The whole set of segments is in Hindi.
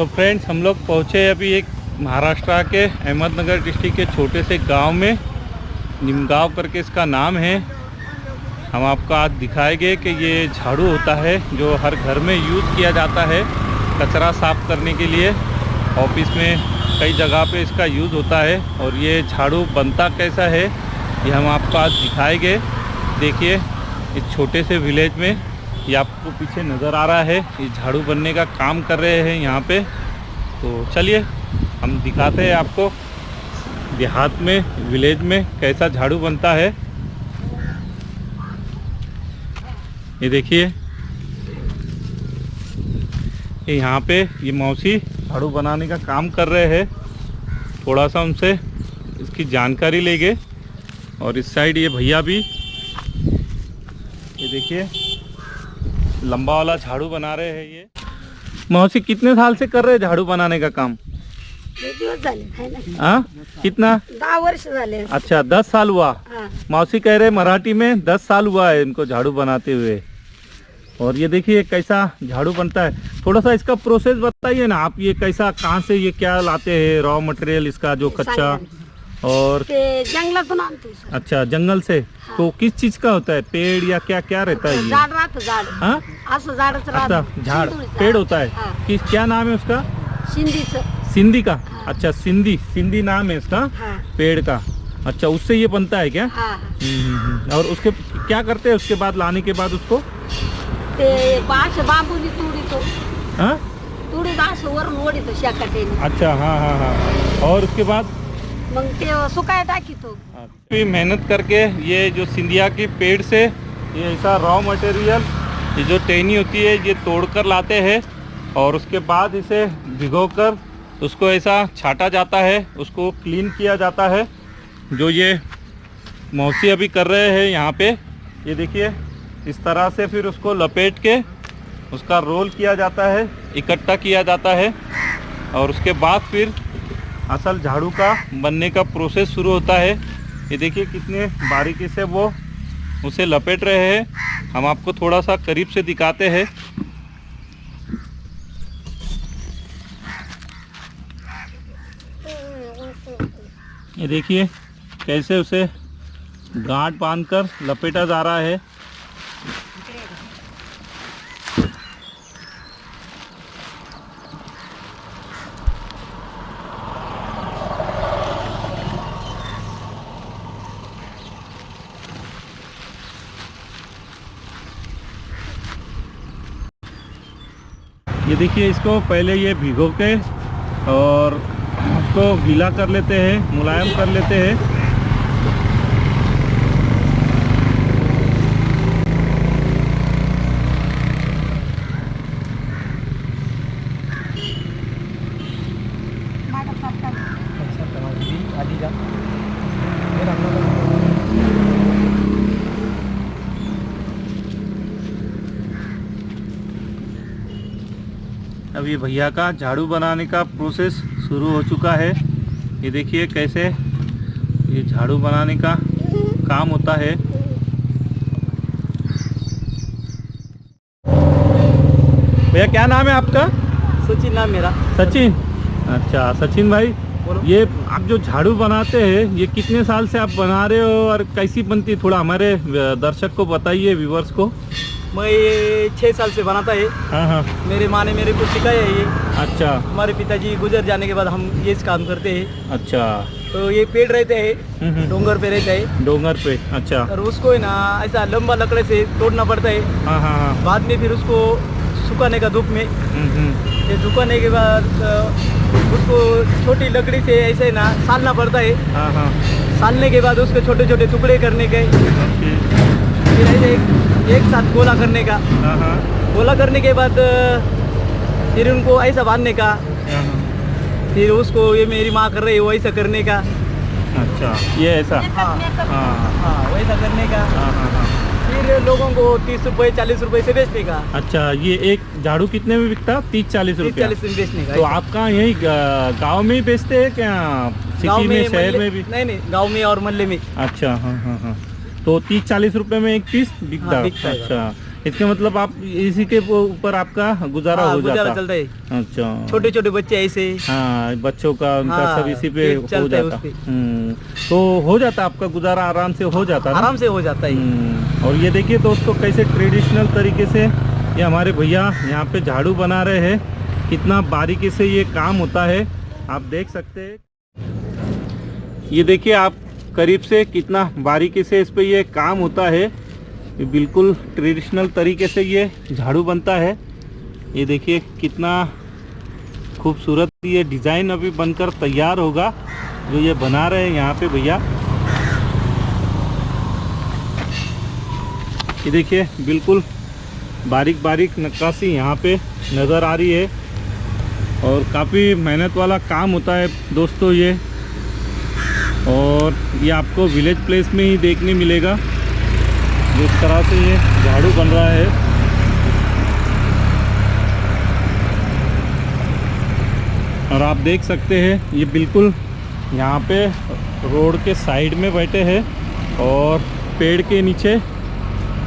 तो फ्रेंड्स, हम लोग पहुँचे अभी एक महाराष्ट्र के अहमदनगर डिस्ट्रिक्ट के छोटे से गांव में, निमगांव करके इसका नाम है। हम आपको आज दिखाएंगे कि ये झाड़ू होता है जो हर घर में यूज़ किया जाता है कचरा साफ़ करने के लिए। ऑफिस में कई जगह पे इसका यूज़ होता है। और ये झाड़ू बनता कैसा है ये हम आपको आज दिखाएंगे। देखिए, इस छोटे से विलेज में ये आपको पीछे नज़र आ रहा है, ये झाड़ू बनने का काम कर रहे हैं यहाँ पे। तो चलिए हम दिखाते हैं आपको देहात में, विलेज में कैसा झाड़ू बनता है। ये देखिए, ये यहाँ पे ये मौसी झाड़ू बनाने का काम कर रहे हैं। थोड़ा सा उनसे इसकी जानकारी लेंगे। और इस साइड ये भैया भी, ये देखिए लंबा वाला झाड़ू बना रहे हैं। ये मौसी कितने साल से कर रहे हैं झाड़ू बनाने का काम? हाँ, कितना? 10 वर्ष झाले। अच्छा, 10 साल हुआ। हाँ। मौसी कह रहे मराठी में 10 साल हुआ है इनको झाड़ू बनाते हुए। और ये देखिए कैसा झाड़ू बनता है। थोड़ा सा इसका प्रोसेस बताइए ना आप, ये कैसा, कहाँ से ये क्या लाते हैं रॉ मटेरियल इसका, जो कच्चा? और जंगलातून आणतो सर। अच्छा, जंगल से। हाँ। तो किस चीज का होता है, पेड़ या क्या क्या रहता है ये? झाड राहतं, झाड। हाँ, असं झाडच अच्छा, राहतं। झाड़ सिंदूरचं। पेड़ होता है। हाँ। किस, क्या नाम है उसका? सिंधीचं। सिंधी का? हाँ। अच्छा, सिंधी, सिंधी नाम है इसका हाँ। पेड़ का। अच्छा, उससे ये बनता है क्या? हाँ। और उसके क्या करते हैं उसके बाद, लाने के बाद उसको? ते बाश बांबूनी तुडीतो, हाँ, तुडीत असं वरून ओढीतो शाकाटेने। अच्छा, हाँ हाँ हाँ। और उसके बाद मग ते सुकाय टाकीतो। भी मेहनत करके ये जो सिंधिया के पेड़ से ये ऐसा रॉ मटेरियल, ये जो टहनी होती है, ये तोड़कर लाते हैं। और उसके बाद इसे भिगोकर उसको ऐसा छाटा जाता है, उसको क्लीन किया जाता है, जो ये मौसी अभी कर रहे हैं यहाँ पे। ये देखिए, इस तरह से फिर उसको लपेट के उसका रोल किया जाता है, इकट्ठा किया जाता है। और उसके बाद फिर असल झाड़ू का बनने का प्रोसेस शुरू होता है। ये देखिए कितने बारीकी से वो उसे लपेट रहे हैं। हम आपको थोड़ा सा करीब से दिखाते हैं। ये देखिए कैसे उसे गांठ बांधकर लपेटा जा रहा है। ये देखिए, इसको पहले ये भिगो के और उसको गीला कर लेते हैं, मुलायम कर लेते हैं। अब ये भैया का झाड़ू बनाने का प्रोसेस शुरू हो चुका है। ये देखिए कैसे ये झाड़ू बनाने का काम होता है। भैया क्या नाम है आपका? सचिन नाम मेरा। सचिन। अच्छा सचिन भाई, ये आप जो झाड़ू बनाते हैं ये कितने साल से आप बना रहे हो और कैसी बनती है, थोड़ा हमारे दर्शक को बताइए, व्यूवर्स को। मैं ये 6 साल से बनाता है। हाँ हाँ। मेरे माँ ने मेरे को सिखाया है ये। अच्छा। हमारे पिताजी गुजर जाने के बाद हम ये काम करते हैं। अच्छा। तो ये पेड़ रहते हैं, डोंगर पे रहता है। डोंगर पे, अच्छा। और उसको है ना ऐसा लंबा लकड़े से तोड़ना पड़ता है। हाँ हाँ हाँ। बाद में फिर उसको सुखाने का धूप में, ये सुखाने के बाद उसको छोटी लकड़ी से ऐसे ना सालना पड़ता है। हाँ हाँ। सालने के बाद उसके छोटे छोटे टुकड़े करने के, फिर ऐसे एक साथ गोला करने का। हाँ हाँ। गोला करने के बाद फिर उनको ऐसा बांधने का। फिर उसको ये मेरी माँ कर रही है वैसा करने का। अच्छा, ये ऐसा। हाँ हाँ, वैसा करने का। हाँ हाँ हाँ। फिर लोगों को 30 रुपए 40 रुपए से बेचने का। अच्छा, ये एक झाड़ू कितने में बिकता? 30-40 रुपया। 30-40 में बेचने का। तो आपका यही गांव में ही बेचते हैं क्या, सिटी में, शहर में भी? नहीं, गांव में और मोहल्ले में। अच्छा, हाँ हाँ हाँ। तो 30-40 रुपए में एक पीस बिकता? हाँ, बिकता है। अच्छा, इसका मतलब आप इसी के ऊपर आपका गुजारा हाँ, हो गुजारा जाता? चलता है। अच्छा। छोटे छोटे बच्चे ऐसे। हाँ, बच्चों का उनका हाँ, सब इसी पे पेट हो चलता है जाता। उस पे। तो हो जाता आपका गुजारा आराम से हो जाता ना? आराम से हो जाता है। और ये देखिए दोस्तों कैसे ट्रेडिशनल तरीके से ये हमारे भैया यहाँ पे झाड़ू बना रहे हैं, कितना बारीकी से ये काम होता है आप देख सकते हैं। ये देखिए आप करीब से कितना बारीकी से इस पे ये काम होता है, ये बिल्कुल ट्रेडिशनल तरीके से ये झाड़ू बनता है। ये देखिए कितना खूबसूरत ये डिज़ाइन अभी बनकर तैयार होगा जो ये बना रहे हैं यहाँ पे भैया। ये देखिए बिल्कुल बारीक बारीक नक्काशी यहाँ पे नज़र आ रही है और काफ़ी मेहनत वाला काम होता है दोस्तों ये। और ये आपको विलेज प्लेस में ही देखने मिलेगा जिस तरह से ये झाड़ू बन रहा है। और आप देख सकते हैं ये बिल्कुल यहाँ पे रोड के साइड में बैठे हैं और पेड़ के नीचे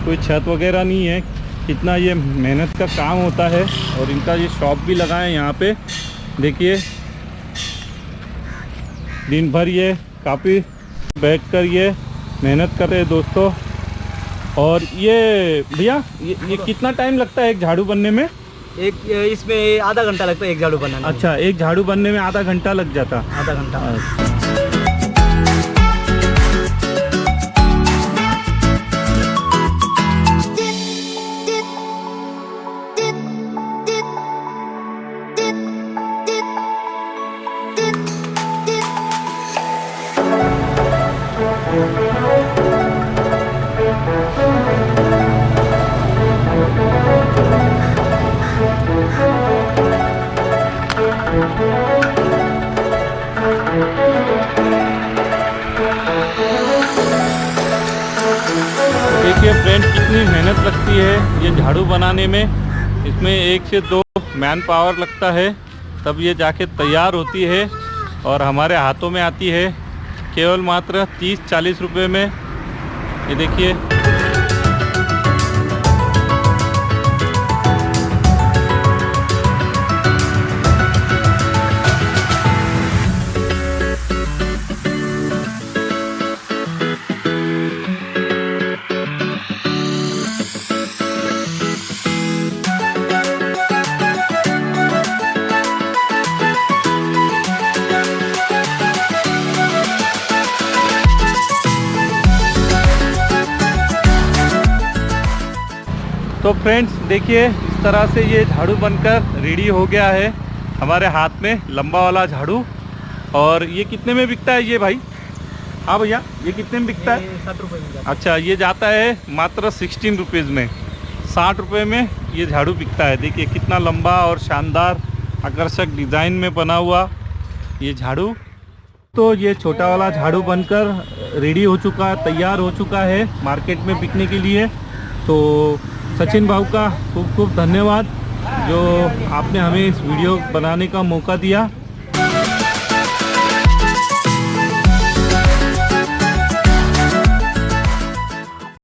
कोई छत वगैरह नहीं है। कितना ये मेहनत का काम होता है और इनका ये शॉप भी लगा है यहाँ पे। देखिए दिन भर ये काफ़ी बैठकर ये मेहनत कर रहे हैं दोस्तों। और ये भैया ये कितना टाइम लगता है एक झाड़ू बनने में? इसमें आधा घंटा लगता है एक झाड़ू बनाने में। अच्छा, एक झाड़ू बनने में आधा घंटा लग जाता? आधा घंटा। देखिए फ्रेंड कितनी मेहनत लगती है ये झाड़ू बनाने में। इसमें 1 से 2 मैन पावर लगता है तब ये जाके तैयार होती है और हमारे हाथों में आती है केवल मात्र 30-40 रुपए में। ये देखिए तो फ्रेंड्स देखिए इस तरह से ये झाड़ू बनकर रेडी हो गया है हमारे हाथ में, लंबा वाला झाड़ू। और ये कितने में बिकता है ये भाई? हाँ भैया ये कितने में बिकता है? 60 रुपये में जाता है। अच्छा, ये जाता है मात्र 16 रुपीज़ में। 60 रुपये में ये झाड़ू बिकता है। देखिए कितना लंबा और शानदार आकर्षक डिज़ाइन में बना हुआ ये झाड़ू। तो ये छोटा वाला झाड़ू बनकर रेडी हो चुका, तैयार हो चुका है मार्केट में बिकने के लिए। तो सचिन भाऊ का खूब खूब धन्यवाद जो आपने हमें इस वीडियो बनाने का मौका दिया।